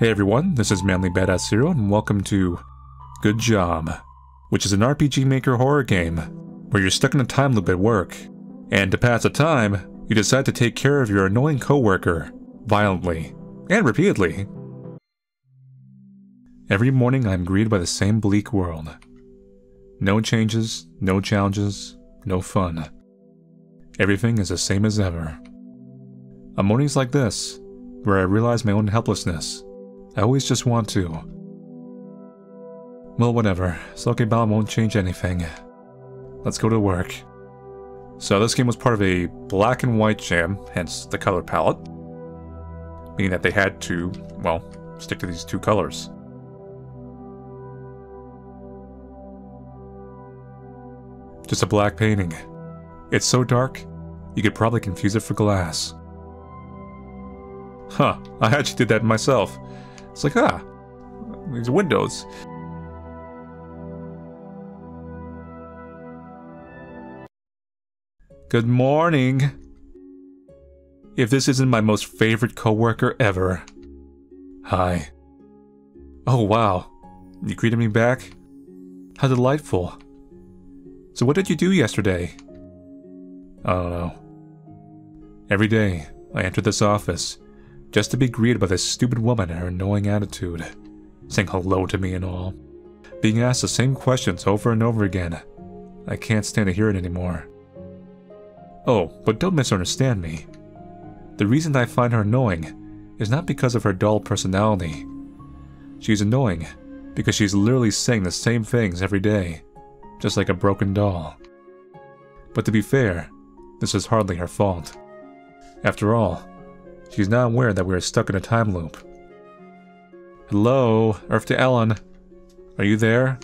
Hey everyone, this is Manly Badass Zero, and welcome to Good Job, which is an RPG Maker horror game where you're stuck in a time loop at work, and to pass the time, you decide to take care of your annoying coworker violently and repeatedly. Every morning I'm greeted by the same bleak world. No changes, no challenges, no fun. Everything is the same as ever. On mornings like this, where I realize my own helplessness, I always just want to. Well, whatever. Sokebal won't change anything. Let's go to work. So this game was part of a black and white jam, hence the color palette. Meaning that they had to, well, stick to these two colors. Just a black painting. It's so dark, you could probably confuse it for glass. Huh, I actually did that myself. It's like, these windows. Good morning. If this isn't my most favorite coworker ever. Hi. Oh wow, you greeted me back? How delightful. So what did you do yesterday? I don't know. Every day, I enter this office just to be greeted by this stupid woman and her annoying attitude, saying hello to me and all, being asked the same questions over and over again. I can't stand to hear it anymore. Oh, but don't misunderstand me. The reason I find her annoying is not because of her dull personality. She's annoying because she's literally saying the same things every day, just like a broken doll. But to be fair, this is hardly her fault. After all, she's not aware that we are stuck in a time loop. Hello, Earth to Ellen. Are you there?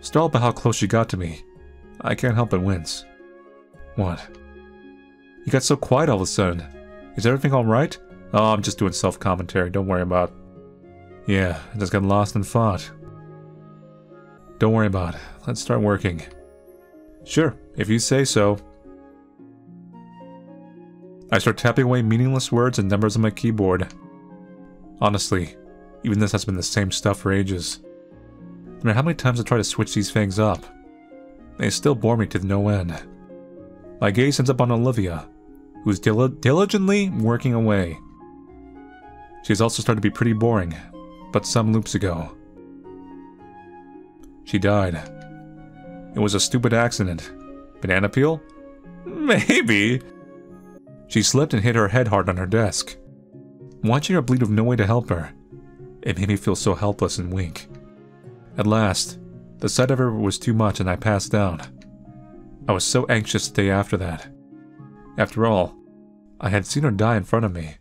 Startled by how close she got to me, I can't help but wince. What? You got so quiet all of a sudden. Is everything alright? Oh, I'm just doing self-commentary, don't worry about it. Yeah, I just got lost in thought. Don't worry about it. Let's start working. Sure, if you say so. I start tapping away meaningless words and numbers on my keyboard. Honestly, even this has been the same stuff for ages. No matter how many times I try to switch these things up, they still bore me to no end. My gaze ends up on Olivia, who's diligently working away. She's also started to be pretty boring, but some loops ago. She died. It was a stupid accident. Banana peel? Maybe. She slipped and hit her head hard on her desk. Watching her bleed with no way to help her, it made me feel so helpless and weak. At last, the sight of her was too much and I passed out. I was so anxious the day after that. After all, I had seen her die in front of me.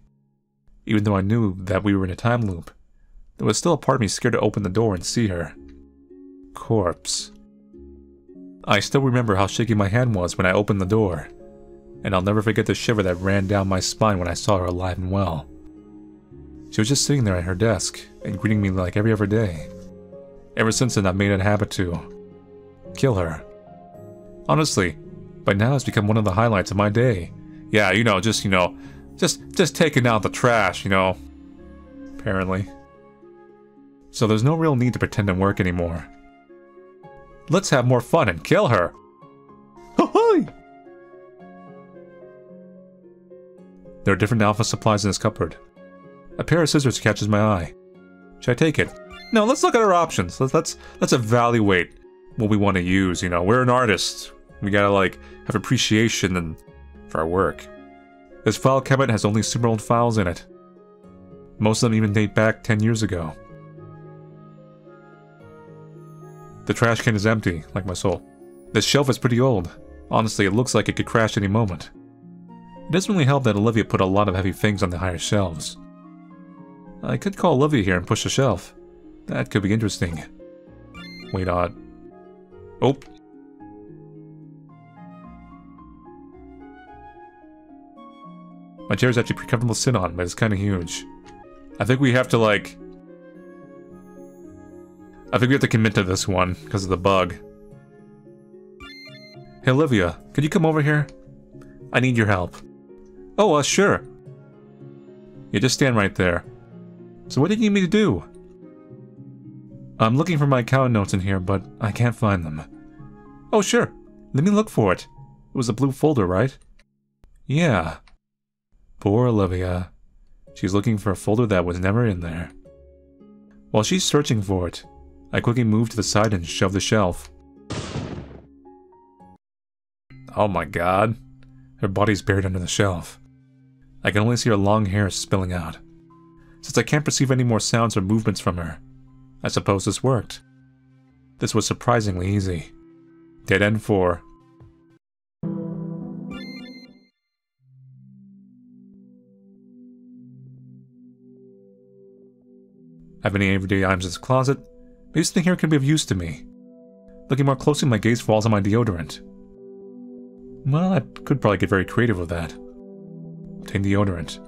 Even though I knew that we were in a time loop, there was still a part of me scared to open the door and see her. Corpse. I still remember how shaky my hand was when I opened the door. And I'll never forget the shiver that ran down my spine when I saw her alive and well. She was just sitting there at her desk and greeting me like every other day. Ever since then, I've made it a habit to kill her. Honestly, by now it's become one of the highlights of my day. Yeah, just taking out the trash, apparently. So there's no real need to pretend and work anymore. Let's have more fun and kill her. Ho-hoy! There are different alpha supplies in this cupboard. A pair of scissors catches my eye. Should I take it? No, let's look at our options. Let's evaluate what we want to use, We're an artist. We gotta, have appreciation for our work. This file cabinet has only super old files in it. Most of them even date back 10 years ago. The trash can is empty, like my soul. This shelf is pretty old. Honestly, it looks like it could crash any moment. It doesn't really help that Olivia put a lot of heavy things on the higher shelves. I could call Olivia here and push the shelf. That could be interesting. Wait on. Oh. My chair is actually pretty comfortable to sit on, but it's kind of huge. I think we have to commit to this one because of the bug. Hey Olivia, could you come over here? I need your help. Oh, sure. You just stand right there. So what do you need me to do? I'm looking for my account notes in here, but I can't find them. Oh, sure. Let me look for it. It was a blue folder, right? Yeah. Poor Olivia. She's looking for a folder that was never in there. While she's searching for it, I quickly move to the side and shove the shelf. Oh my god. Her body's buried under the shelf. I can only see her long hair spilling out. Since I can't perceive any more sounds or movements from her, I suppose this worked. This was surprisingly easy. Dead end 4. Have any everyday items in this closet? Maybe something here could be of use to me. Looking more closely, my gaze falls on my deodorant. Well, I could probably get very creative with that. Obtain deodorant.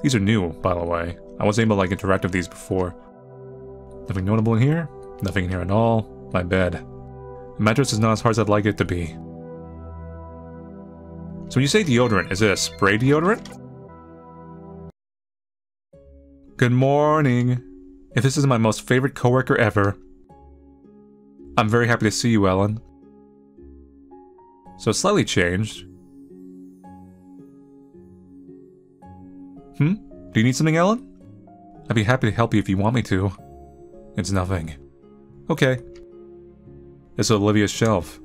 These are new, by the way. I wasn't able to interact with these before. Nothing notable in here. Nothing in here at all. My bed. The mattress is not as hard as I'd like it to be. So when you say deodorant, is it a spray deodorant? Good morning. If this is my most favorite coworker ever. I'm very happy to see you, Ellen. So it's slightly changed. Do you need something, Ellen? I'd be happy to help you if you want me to. It's nothing. Okay. This is Olivia's shelf.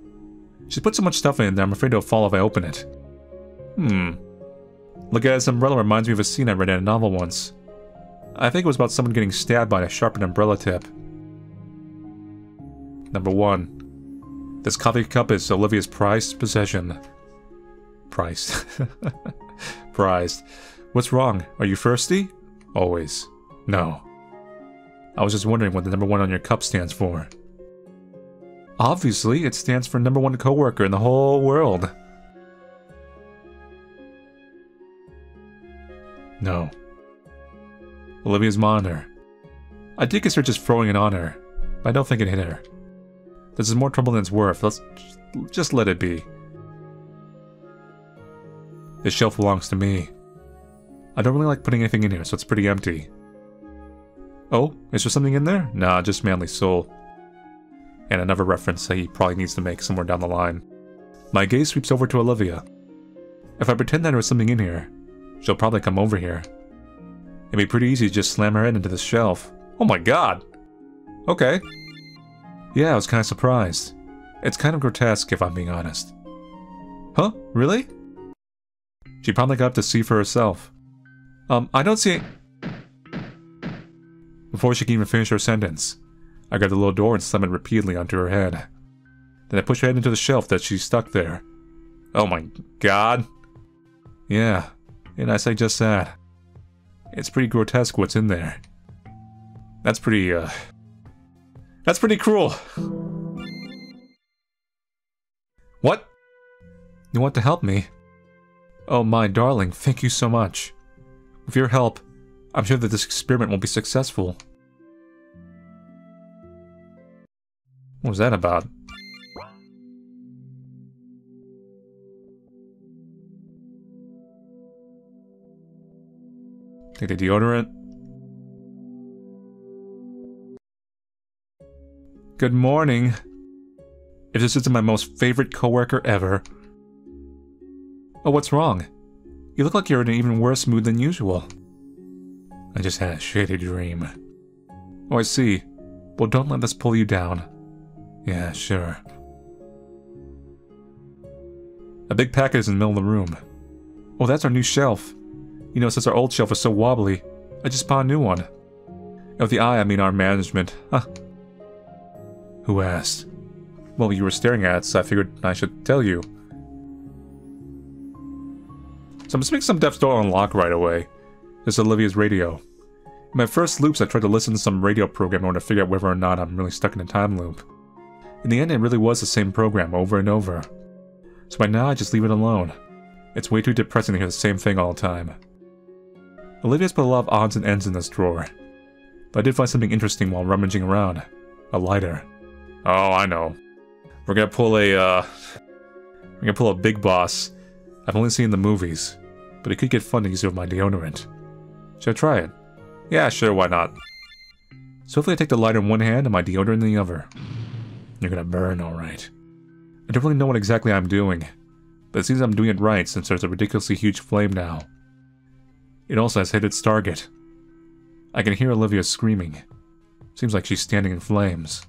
She's put so much stuff in that I'm afraid it'll fall if I open it. Look at this umbrella reminds me of a scene I read in a novel once. I think it was about someone getting stabbed by a sharpened umbrella tip. Number 1. This coffee cup is Olivia's prized possession. Prized. Prized. What's wrong? Are you thirsty? Always. No. I was just wondering what the number 1 on your cup stands for. Obviously, it stands for number 1 coworker in the whole world. No. Olivia's monitor. I did consider just throwing it on her, but I don't think it hit her. This is more trouble than it's worth. Let's just let it be. This shelf belongs to me. I don't really like putting anything in here, so it's pretty empty. Oh, is there something in there? Nah, just Manly's soul. And another reference that he probably needs to make somewhere down the line. My gaze sweeps over to Olivia. If I pretend that there was something in here, she'll probably come over here. It'd be pretty easy to just slam her head into this shelf. Oh my god! Okay. Yeah, I was kind of surprised. It's kind of grotesque, if I'm being honest. Huh? Really? She probably got up to see for herself. I don't see... Before she can even finish her sentence, I grabbed the little door and slammed it repeatedly onto her head. Then I pushed her head into the shelf that she stuck there. Oh my god. Yeah, and I say just that. It's pretty grotesque what's in there. That's pretty cruel. What? You want to help me? Oh my darling, thank you so much. With your help, I'm sure that this experiment will be successful. What was that about? Take the deodorant. Good morning. If this isn't my most favorite coworker ever. Oh, what's wrong? You look like you're in an even worse mood than usual. I just had a shitty dream. Oh, I see. Well, don't let this pull you down. Yeah, sure. A big packet is in the middle of the room. Oh, that's our new shelf. You know, since our old shelf was so wobbly, I just bought a new one. And with the I mean our management. Huh. Who asked? Well, you were staring at it, so I figured I should tell you. So I'm assuming some devs don't unlock right away. This is Olivia's radio. In my first loops, I tried to listen to some radio program in order to figure out whether or not I'm really stuck in a time loop. In the end, it really was the same program over and over. So by now, I just leave it alone. It's way too depressing to hear the same thing all the time. Olivia's put a lot of odds and ends in this drawer. But I did find something interesting while rummaging around. A lighter. Oh, I know. We're gonna pull a big boss. I've only seen the movies, but it could get fun to use it with my deodorant. Should I try it? Yeah, sure, why not? So hopefully I take the lighter in one hand and my deodorant in the other. You're gonna burn, alright. I don't really know what exactly I'm doing, but it seems I'm doing it right since there's a ridiculously huge flame now. It also has hit its target. I can hear Olivia screaming. Seems like she's standing in flames.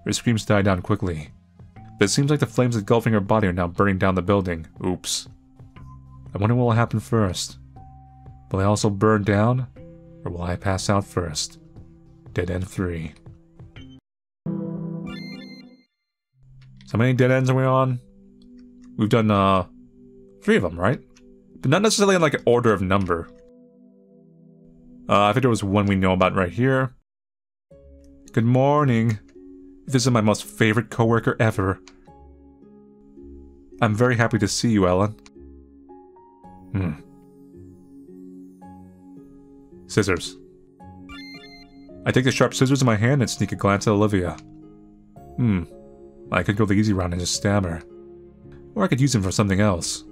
Her screams die down quickly, but it seems like the flames engulfing her body are now burning down the building. Oops. I wonder what will happen first. Will I also burn down, or will I pass out first? Dead End 3. So how many dead ends are we on? We've done, 3 of them, right? But not necessarily in, like, an order of number. I think there was one we know about right here. Good morning. This is my most favorite coworker ever. I'm very happy to see you, Ellen. Scissors. I take the sharp scissors in my hand and sneak a glance at Olivia. I could go the easy route and just stab her. Or I could use them for something else.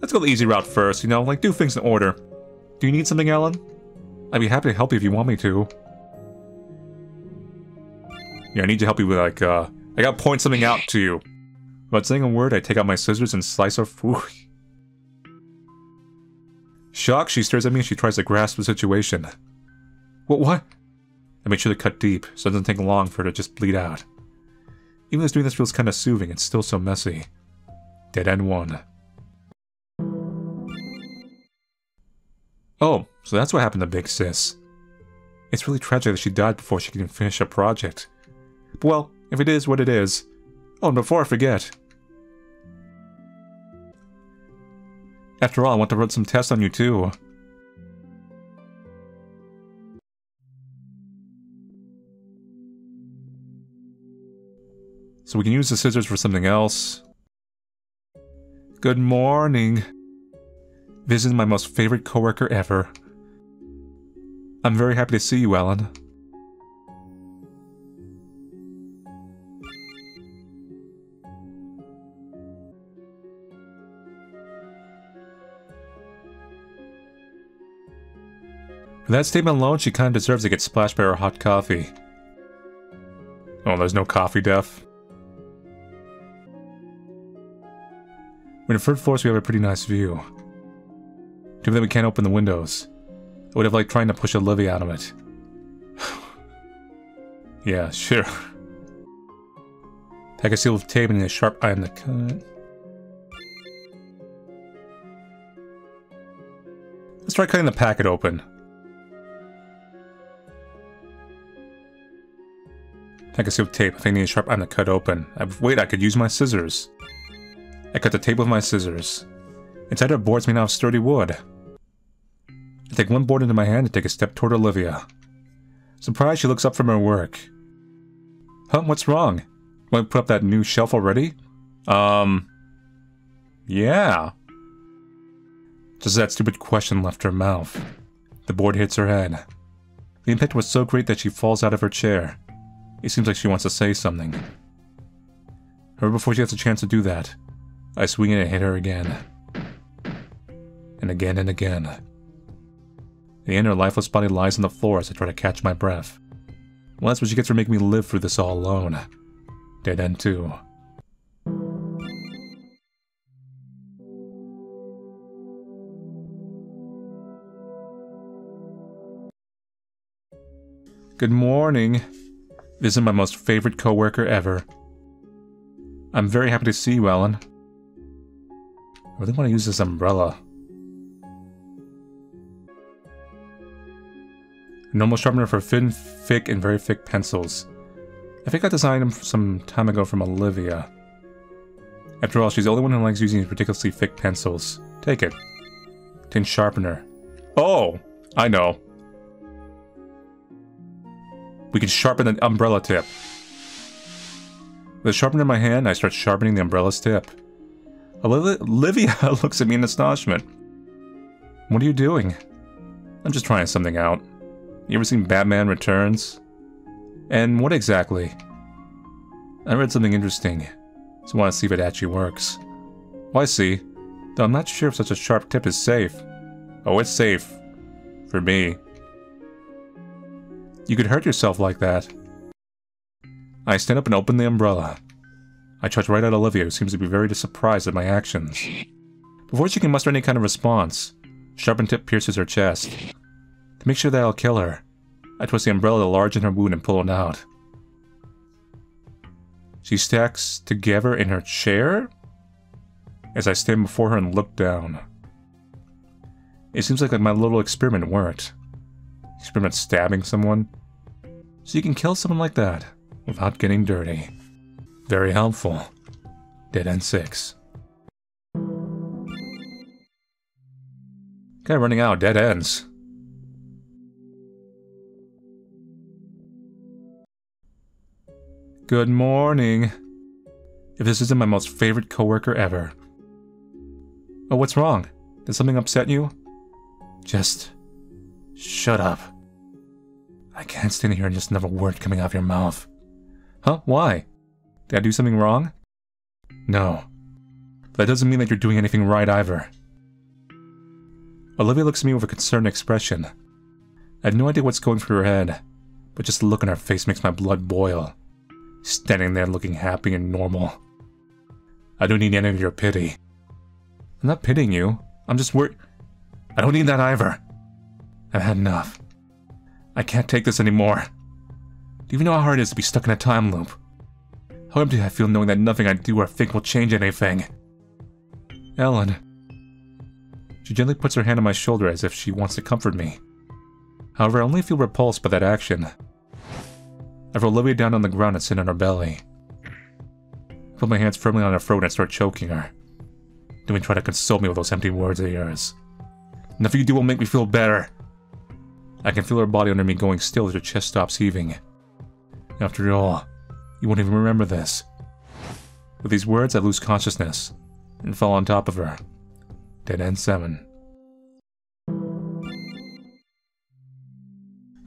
Let's go the easy route first, you know, like do things in order. Do you need something, Ellen? I'd be happy to help you if you want me to. Yeah, I need to help you with, like, I gotta point something out to you. Without saying a word, I take out my scissors and slice her. Shocked, she stares at me and she tries to grasp the situation. What? I make sure to cut deep, so it doesn't take long for her to just bleed out. Even though doing this feels kinda soothing, it's still so messy. Dead End 1. Oh, so that's what happened to Big Sis. It's really tragic that she died before she could even finish her project. But well, if it is what it is... Oh, and before I forget... After all, I want to run some tests on you too. So we can use the scissors for something else. Good morning. This is my most favorite coworker ever. I'm very happy to see you, Ellen. For that statement alone, she kinda deserves to get splashed by her hot coffee. Oh, there's no coffee death. We're in the 3rd floor, so we have a pretty nice view. Too bad that we can't open the windows. I would have liked trying to push Olivia out of it. Yeah, sure. Tag a seal with tape and a sharp eye in the cut. Let's try cutting the packet open. Tag a seal with tape. I think I need a sharp eye in the cut open. Wait, I could use my scissors. I cut the tape with my scissors. Inside are boards made out of sturdy wood. I take one board into my hand and take a step toward Olivia. Surprised, she looks up from her work. Huh, what's wrong? Want to put up that new shelf already? Yeah. Just as that stupid question left her mouth, the board hits her head. The impact was so great that she falls out of her chair. It seems like she wants to say something. However, before she gets a chance to do that, I swing it and hit her again. And again and again. In the end, her lifeless body lies on the floor as I try to catch my breath. Well, that's what she gets for making me live through this all alone. Dead End 2. Good morning. This is my most favorite coworker ever. I'm very happy to see you, Ellen. I really want to use this umbrella. A normal sharpener for thin, thick, and very thick pencils. I think I designed them some time ago from Olivia. After all, she's the only one who likes using these ridiculously thick pencils. Take it. Tin sharpener. Oh! I know. We can sharpen the umbrella tip. With a sharpener in my hand, I start sharpening the umbrella's tip. Olivia looks at me in astonishment. What are you doing? I'm just trying something out. You ever seen Batman Returns? And what exactly? I read something interesting, so I want to see if it actually works. Oh, I see. Though I'm not sure if such a sharp tip is safe. Oh, it's safe. For me. You could hurt yourself like that. I stand up and open the umbrella. I charge right at Olivia, who seems to be very surprised at my actions. Before she can muster any kind of response, a sharpened tip pierces her chest. To make sure that I'll kill her, I twist the umbrella to enlarge in her wound and pull it out. She stacks together in her chair? As I stand before her and look down. It seems like my little experiment worked. Experiment stabbing someone. So you can kill someone like that without getting dirty. Very helpful. Dead End 6. Guy running out, dead ends. Good morning. If this isn't my most favorite coworker ever. Oh, what's wrong? Did something upset you? Just shut up. I can't stand here and just another word coming out of your mouth. Huh? Why? Did I do something wrong? No. But that doesn't mean that you're doing anything right either. Olivia looks at me with a concerned expression. I have no idea what's going through her head, but just the look on her face makes my blood boil. Standing there looking happy and normal. I don't need any of your pity. I'm not pitying you. I'm just worried. I don't need that either. I've had enough. I can't take this anymore. Do you even know how hard it is to be stuck in a time loop? How empty I feel knowing that nothing I do or think will change anything. Ellen. She gently puts her hand on my shoulder as if she wants to comfort me. However, I only feel repulsed by that action. I throw Olivia down on the ground and sit on her belly. I put my hands firmly on her throat and start choking her. Don't even try to console me with those empty words of yours. Nothing you do will make me feel better. I can feel her body under me going still as her chest stops heaving. After all, you won't even remember this. With these words, I lose consciousness and fall on top of her. Dead End 7.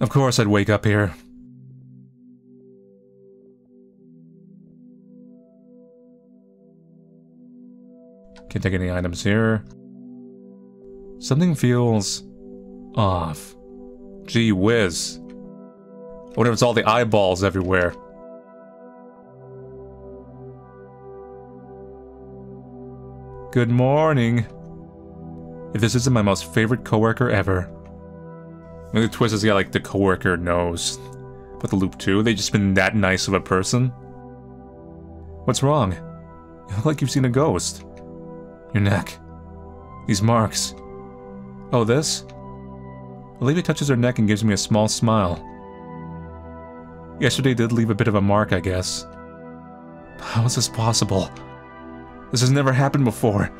Of course I'd wake up here. Can't take any items here. Something feels off. Gee whiz. I wonder if it's all the eyeballs everywhere. Good morning. If this isn't my most favorite coworker ever. Maybe the twist has got like the coworker nose. But the loop too, they've just been that nice of a person. What's wrong? You look like you've seen a ghost. Your neck. These marks. Oh, this? Olivia touches her neck and gives me a small smile. Yesterday did leave a bit of a mark, I guess. How is this possible? This has never happened before.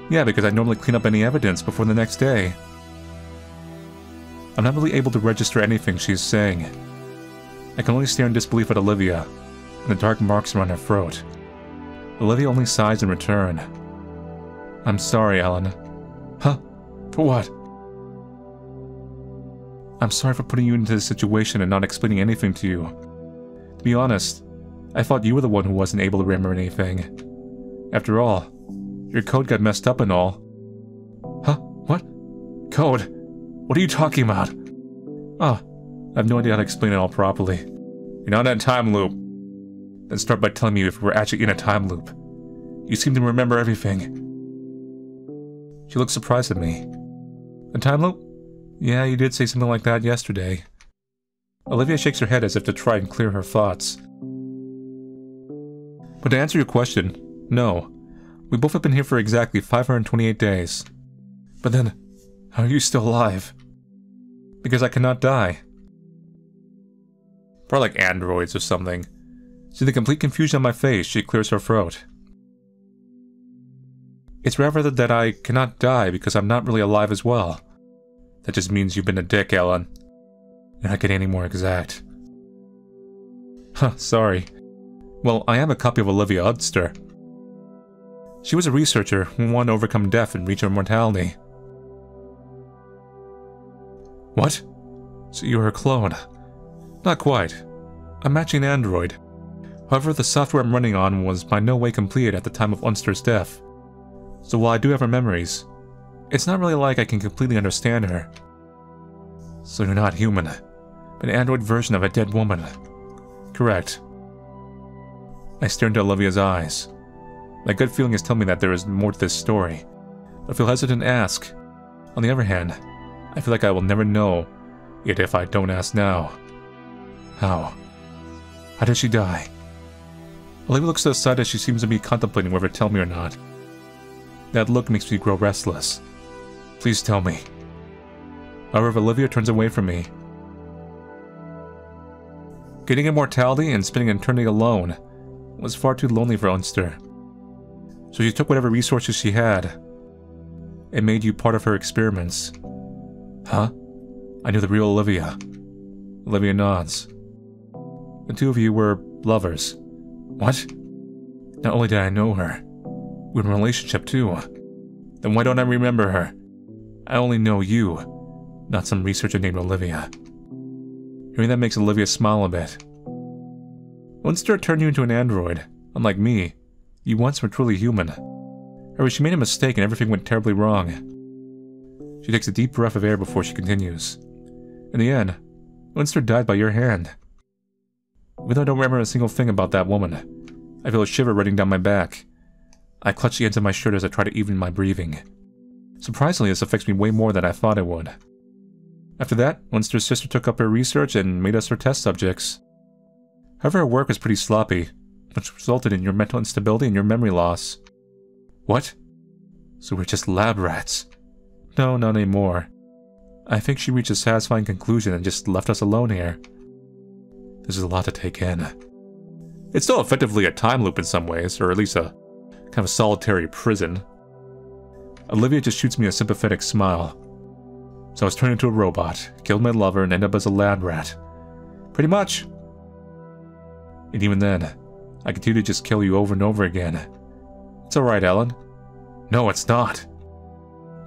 Yeah, because I normally clean up any evidence before the next day. I'm not really able to register anything she's saying. I can only stare in disbelief at Olivia, and the dark marks around her throat. Olivia only sighs in return. I'm sorry, Ellen. Huh? For what? I'm sorry for putting you into this situation and not explaining anything to you. To be honest, I thought you were the one who wasn't able to remember anything. After all, your code got messed up and all. Huh? What? Code? What are you talking about? Oh, I have no idea how to explain it all properly. You're not in a time loop. Then start by telling me if we're actually in a time loop. You seem to remember everything. She looks surprised at me. A time loop? Yeah, you did say something like that yesterday. Olivia shakes her head as if to try and clear her thoughts. But to answer your question, no. We both have been here for exactly 528 days. But then, how are you still alive? Because I cannot die. Probably like androids or something. See the complete confusion on my face, she clears her throat. It's rather that I cannot die because I'm not really alive as well. That just means you've been a dick, Ellen. You're not getting any more exact. Huh, sorry. Well, I am a copy of Olivia Udster. She was a researcher who wanted to overcome death and reach immortality. What? So you're her clone? Not quite. I'm matching an android. However, the software I'm running on was by no way completed at the time of Unster's death. So while I do have her memories, It's not really like I can completely understand her. So you're not human, but an android version of a dead woman. Correct. I stare into Olivia's eyes. My gut feeling is telling me that there is more to this story, but I feel hesitant to ask. On the other hand, I feel like I will never know it if I don't ask now. How? How did she die? Olivia looks to the side as she seems to be contemplating whether to tell me or not. That look makes me grow restless. Please tell me. However, Olivia turns away from me. Getting immortality and spending eternity alone was far too lonely for Unster. So she took whatever resources she had and made you part of her experiments. Huh? I knew the real Olivia. Olivia nods. The two of you were lovers. What? Not only did I know her, we were in a relationship too. Then why don't I remember her? I only know you, not some researcher named Olivia. Hearing that makes Olivia smile a bit. Unster turned you into an android. Unlike me, you once were truly human. However, she made a mistake and everything went terribly wrong. She takes a deep breath of air before she continues. In the end, Unster died by your hand. Even though I don't remember a single thing about that woman, I feel a shiver running down my back. I clutch the ends of my shirt as I try to even my breathing. Surprisingly, this affects me way more than I thought it would. After that, Unster's sister took up her research and made us her test subjects. However, her work was pretty sloppy, which resulted in your mental instability and your memory loss. What? So we're just lab rats? No, not anymore. I think she reached a satisfying conclusion and just left us alone here. This is a lot to take in. It's still effectively a time loop in some ways, or at least a kind of solitary prison. Olivia just shoots me a sympathetic smile. So I was turned into a robot, killed my lover, and ended up as a lab rat. Pretty much. And even then, I continue to just kill you over and over again. It's alright, Ellen. No, it's not.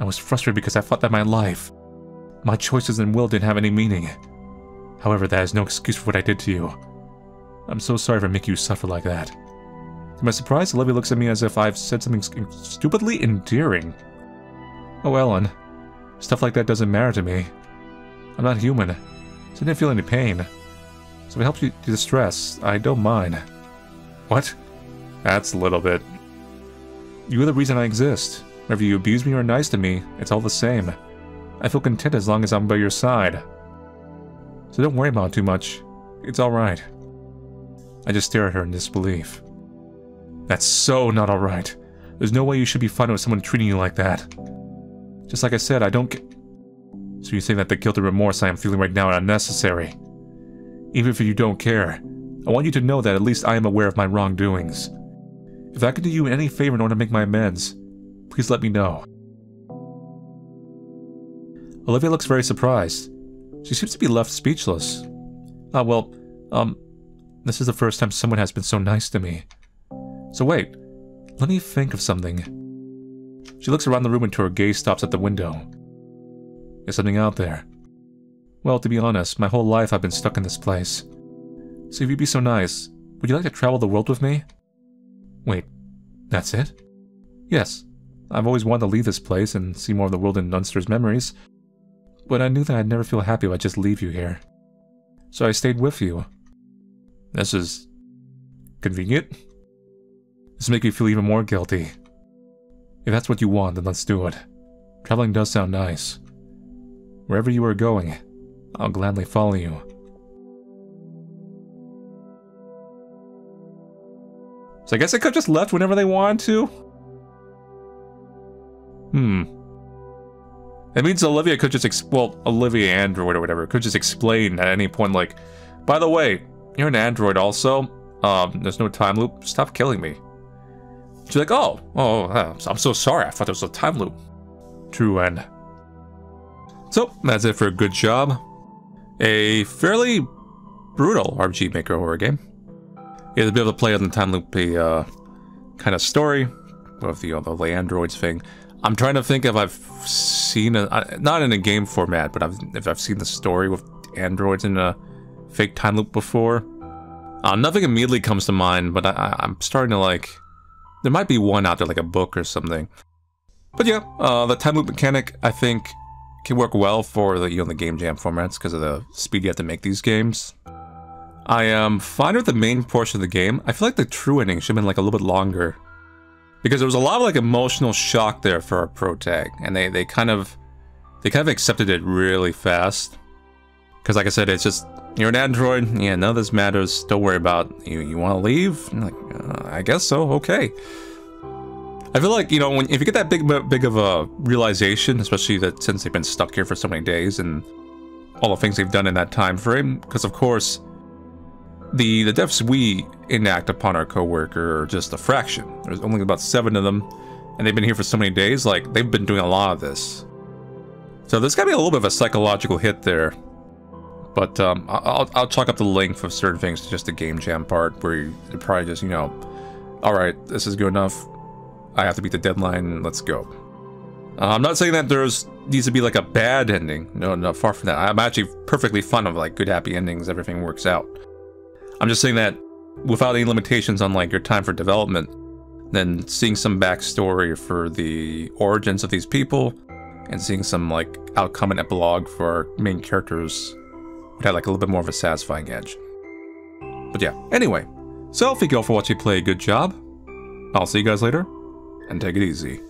I was frustrated because I thought that my life, my choices and will didn't have any meaning. However, that is no excuse for what I did to you. I'm so sorry for making you suffer like that. To my surprise, Olivia looks at me as if I've said something stupidly endearing. Oh, Ellen. Stuff like that doesn't matter to me. I'm not human, so I didn't feel any pain. So if it helps you distress, I don't mind. What? That's a little bit... You're the reason I exist. Whether you abuse me or are nice to me, it's all the same. I feel content as long as I'm by your side. So don't worry about it too much. It's alright. I just stare at her in disbelief. That's so not alright. There's no way you should be fine with someone treating you like that. Just like I said, I don't get... So you say that the guilt and remorse I am feeling right now are unnecessary. Even if you don't care, I want you to know that at least I am aware of my wrongdoings. If I can do you any favor in order to make my amends, please let me know. Olivia looks very surprised. She seems to be left speechless. This is the first time someone has been so nice to me. So wait, let me think of something. She looks around the room until her gaze stops at the window. There's something out there. Well, to be honest, my whole life I've been stuck in this place. So if you'd be so nice, would you like to travel the world with me? Wait, that's it? Yes, I've always wanted to leave this place and see more of the world in Unster's memories, but I knew that I'd never feel happy if I just leave you here. So I stayed with you. This is... convenient? This makes me feel even more guilty. If that's what you want, then let's do it. Traveling does sound nice. Wherever you are going, I'll gladly follow you. So I guess I could have just left whenever they wanted to? That means Olivia could just Olivia Android or whatever could just explain at any point, like, by the way, you're an android also. There's no time loop. Stop killing me. She's like, I'm so sorry. I thought there was a time loop. True end. So, that's it for a good job. A fairly brutal RPG Maker horror game. Yeah, there's a bit of a play on the time loop kind of story with the androids thing. I'm trying to think if I've seen not in a game format, but if I've seen the story with androids in a fake time loop before. Nothing immediately comes to mind, but I'm starting to like. There might be one out there, like a book or something. But yeah, the time loop mechanic, I think, can work well for the, the game jam formats because of the speed you have to make these games. I am fine with the main portion of the game. I feel like the true ending should have been like a little bit longer. Because there was a lot of like emotional shock there for our pro tag. And they kind of accepted it really fast. Because like I said, it's just, you're an android, yeah, none of this matters, don't worry about it. You want to leave? I'm like, I guess so, okay. I feel like, if you get that big of a realization, especially that since they've been stuck here for so many days and all the things they've done in that time frame, because of course, the deaths we enact upon our coworker are just a fraction. There's only about 7 of them, and they've been here for so many days, like, they've been doing a lot of this. So there's gotta be a little bit of a psychological hit there. But I'll chalk up the length of certain things to just the game jam part, where you're probably just, alright, this is good enough. I have to beat the deadline, let's go. I'm not saying that needs to be like a bad ending. No, far from that. I'm actually perfectly fond of like good happy endings, everything works out. I'm just saying that without any limitations on like your time for development, then seeing some backstory for the origins of these people, and seeing some like outcome and epilogue for our main characters would have like a little bit more of a satisfying edge. But yeah, anyway. So thank you all for watching play. Good job. I'll see you guys later, and take it easy.